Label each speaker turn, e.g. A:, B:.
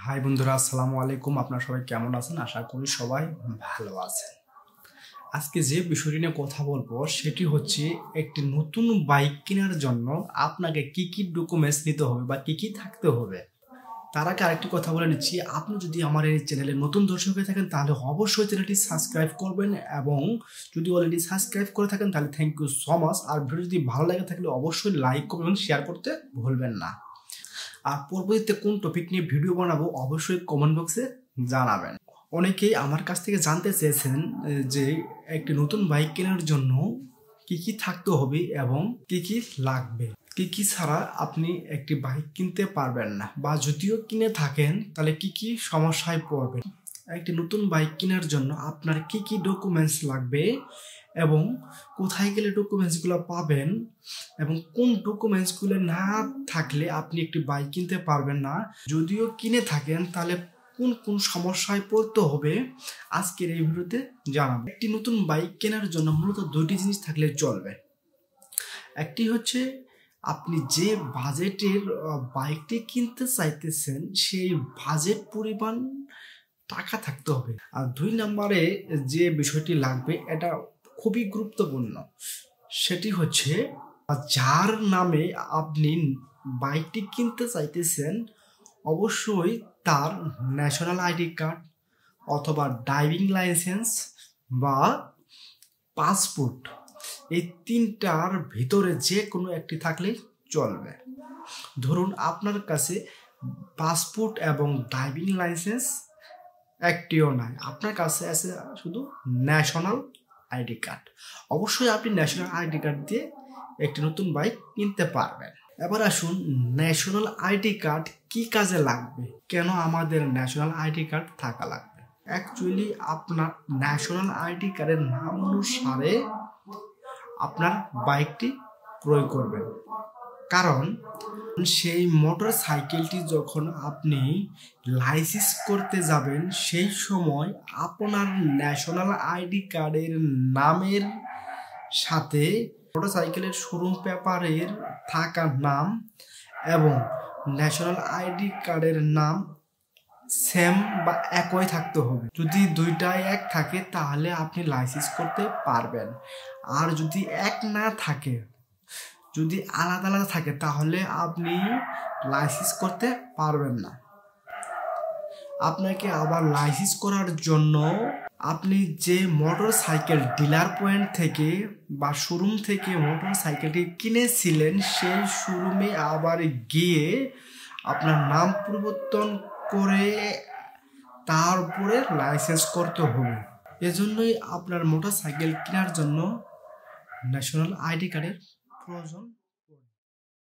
A: High বন্ধুরা, আসসালামু আলাইকুম। আপনারা সবাই কেমন আছেন? আশা করি সবাই ভালো আছেন। আজকে যে বিষয়টি নিয়ে কথা বলবো সেটি হচ্ছে একটি নতুন বাইক কেনার জন্য আপনাকে কি কি ডকুমেন্টস নিতে হবে বা কি কি থাকতে হবে। তার আগে আরেকটি কথা বলে নিচ্ছি, আপনি যদি আমার এই চ্যানেলে নতুন দর্শক হয়ে থাকেন তাহলে অবশ্যই চ্যানেলটি সাবস্ক্রাইব করবেন, এবং যদি অলরেডি সাবস্ক্রাইব করে থাকেন তাহলে থ্যাংক ইউ সো মাচ। আর ভিডিও যদি ভালো লাগে থাকলে অবশ্যই লাইক করবেন এবং শেয়ার করতে ভুলবেন না। আর পরবর্তীতে কোন টপিক নিয়ে ভিডিও বানাবো অবশ্যই কমেন্ট বক্সে জানাবেন। অনেকেই আমার কাছ থেকে জানতে চেয়েছেন যে একটি নতুন বাইক কেনার জন্য কি কি থাকতে হবে এবং কি কি লাগবে, কি কি ছাড়া আপনি একটি বাইক কিনতে পারবেন না, বা যদিও কিনে থাকেন তাহলে কি কি সমস্যায় পড়বেন। একটি নতুন বাইক কেনার জন্য আপনার কি কি ডকুমেন্টস লাগবে এবং কোথায় গেলে ডকুমেন্টসগুলো পাবেন, এবং কোন ডকুমেন্টসগুলো না থাকলে আপনি একটি বাইক কিনতে পারবেন না, যদিও কিনে থাকেন তাহলে কোন কোন সমস্যায় পড়তে হবে আজকের এই ভিডিওতে জানাবো। একটি নতুন বাইক কেনার জন্য মূলত দুইটি জিনিস থাকলে চলবে। একটি হচ্ছে আপনি যে বাজেটের বাইকটি কিনতে চাইতেছেন সেই বাজেট পরিমাণ টাকা থাকতে হবে। আর দুই নম্বরে যে বিষয়টি লাগবে এটা খুবই গুরুত্বপূর্ণ, সেটি হচ্ছে যার নামে আপনি বাইকটি কিনতে চাইতেছেন অবশ্যই তার ন্যাশনাল আইডি কার্ড অথবা ড্রাইভিং লাইসেন্স বা পাসপোর্ট, এই তিনটার ভিতরে যে কোনো একটি থাকলেই চলবে। ধরুন আপনার কাছে পাসপোর্ট এবং ড্রাইভিং লাইসেন্স একটিও নাই, আপনার কাছে আছে শুধু ন্যাশনাল আইডি কার্ড। অবশ্যই আপনি ন্যাশনাল আইডি কার্ড দিয়ে একটি নতুন বাইক কিনতে পারবেন। এবার আসুন, ন্যাশনাল আইডি কার্ড কি কাজে লাগবে, কেন আমাদের ন্যাশনাল আইডি কার্ড থাকা লাগবে। অ্যাকচুয়ালি আপনার ন্যাশনাল আইডি কার্ডের নাম অনুসারে আপনার বাইকটি ক্রয় করবেন, কারণ সেই মোটর সাইকেলটি যখন আপনি লাইসেন্স করতে যাবেন সেই সময় আপনার ন্যাশনাল আইডি কার্ডের নামের সাথে মোটর সাইকেলের শোরুম পেপারের থাকা নাম এবং ন্যাশনাল আইডি কার্ডের নাম সেম বা একই থাকতে হবে। যদি দুইটাই এক থাকে তাহলে আপনি লাইসেন্স করতে পারবেন, আর যদি এক না থাকে, যদি আলাদা আলাদা থাকে তাহলে আপনি লাইসেন্স করতে পারবেন না। আপনাকে আবার লাইসেন্স করার জন্য আপনি যে মোটর সাইকেল ডিলার পয়েন্ট থেকে বা শোরুম থেকে মোটর সাইকেলটি কিনেছিলেন সেই শোরুমে আবার গিয়ে আপনার নাম পরিবর্তন করে তারপরে লাইসেন্স করতে হবে। এজন্যই আপনার মোটর সাইকেল কেনার জন্য ন্যাশনাল আইডি কার্ডের প্রয়োজন